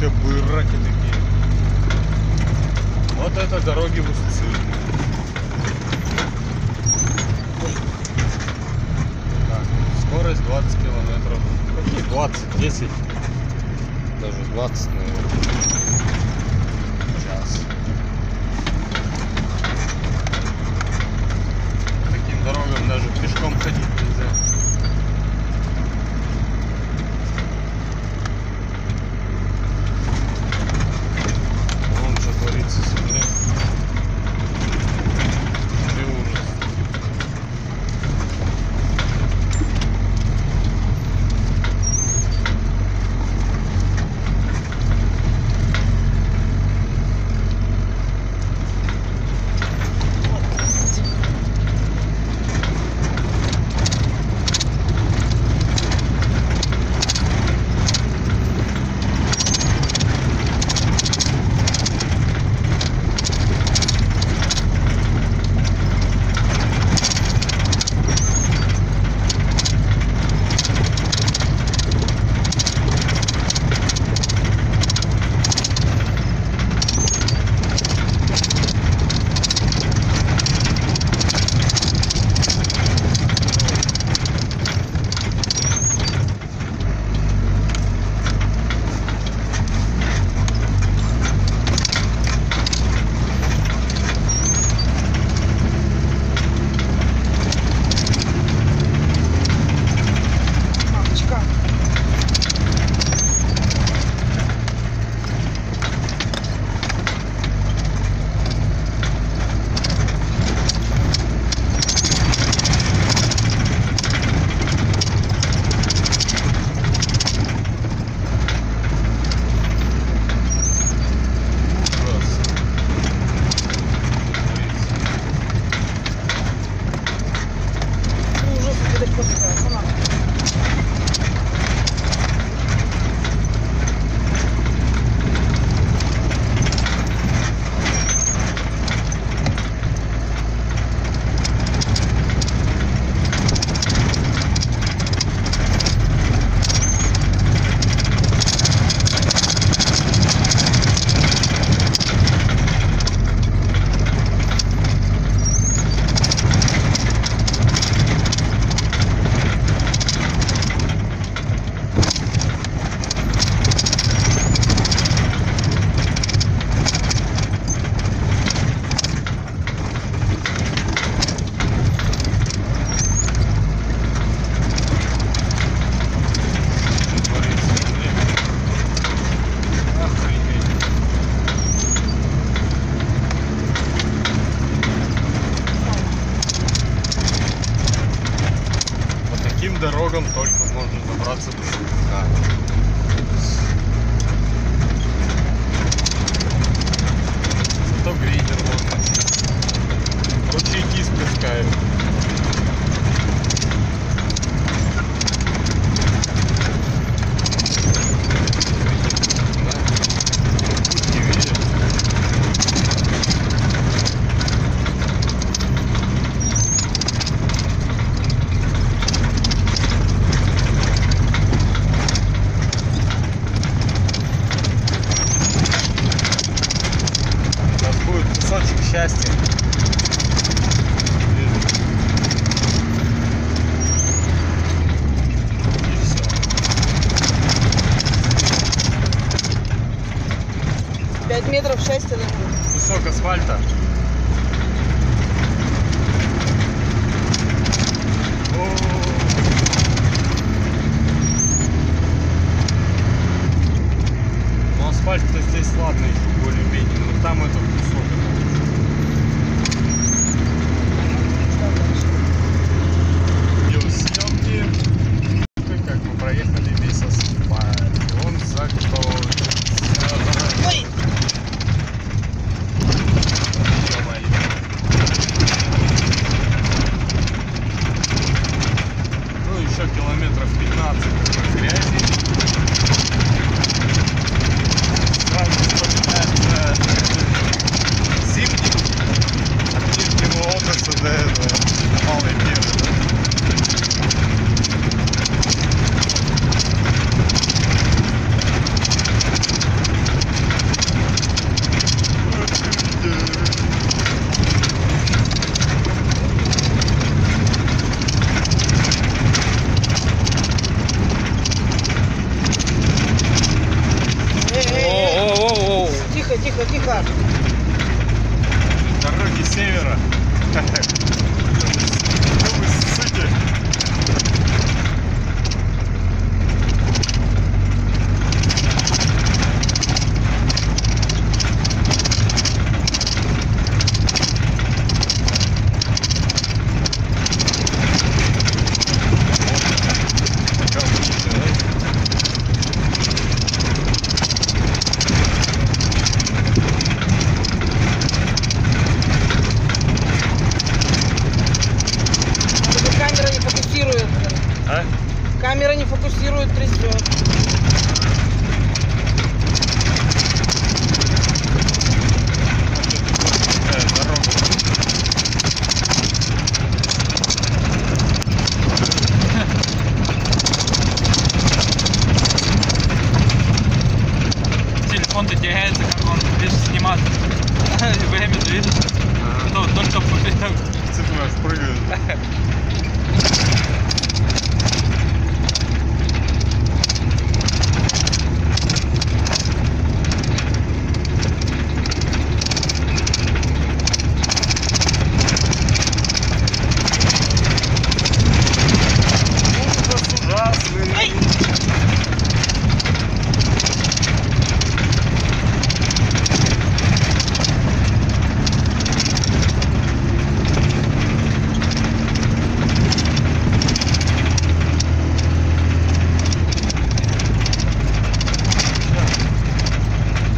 вообще быраки такие. Вот это дороги в Устцы. Так, скорость 20 километров. Какие 20? 10? Даже 20, наверное. Час. Таким дорогам даже пешком ходить нельзя. Вон что творится, смотри. Смотри, ужас. Дорогам только можно добраться до Сургута. Зато грейдер можно. Ручейки спускают. Путь не видишь. Кусочек счастья. И все. Пять метров счастья. Кусок асфальта. Ну асфальт-то здесь ладно еще более-менее, но там этот кусок. Съемки, как мы проехали весь асфальт, он заготовился. Ой! Ну еще километров 15 такой грязи. Сразу вспоминается тихо, тихо, тихо. Дороги севера. Вы ссыте. Камера не фокусирует. А? Камера не фокусирует, трясет. Телефон-то теряется, как он лишь снимать. Время движется. Только Цифры аж прыгают. Ай!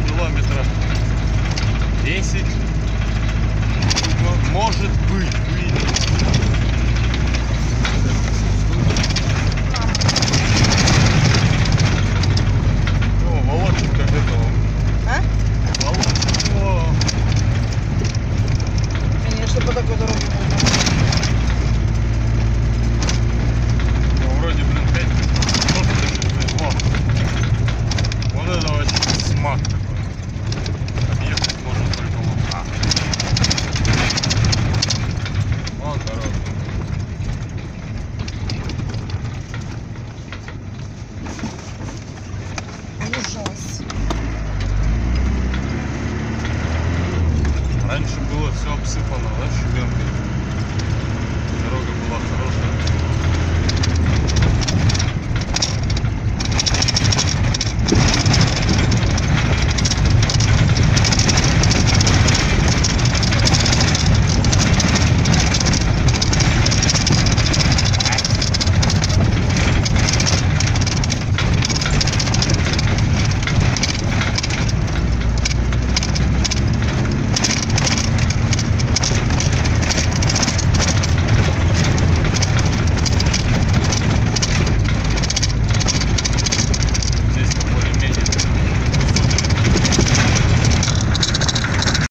Километров 10.